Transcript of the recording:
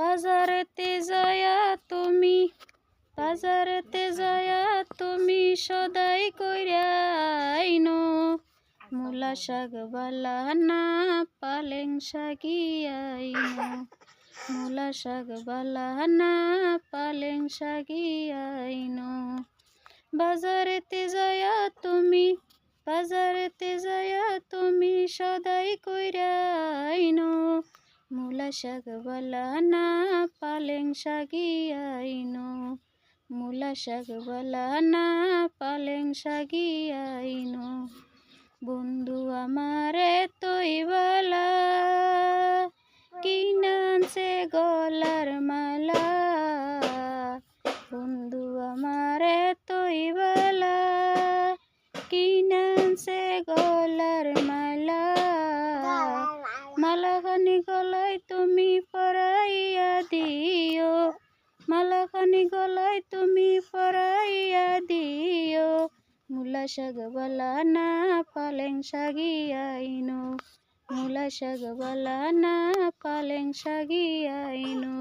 বাজারেতে যায়া তুমি বাজারেতে যায়া তুমি সদাই কইরা আইনো মূলা শাক বালা না পালেং শাকি আইনো মূলা শাক বালা না পালেং শাকি আইনো বাজারেতে যায়া তুমি সদাই কইরা আইনো মূলা শাক বালা না পালেং শাকি আইনো মূলা শাক বালা না পালেং শাকি আইনো বন্ধু আমারে তোই বালা কিনানছে গলার মালা বন্ধু আমারে তোই বালা কিনানছে গলার মালা মালাখানি গলায় তুমি পরাইয়া দিও মালাখানি গলায় তুমি পরাইয়া দিও মূলা শাক বালা না পালেং শাকি আইনো মূলা শাক বালা না পালেং শাকি আইনো।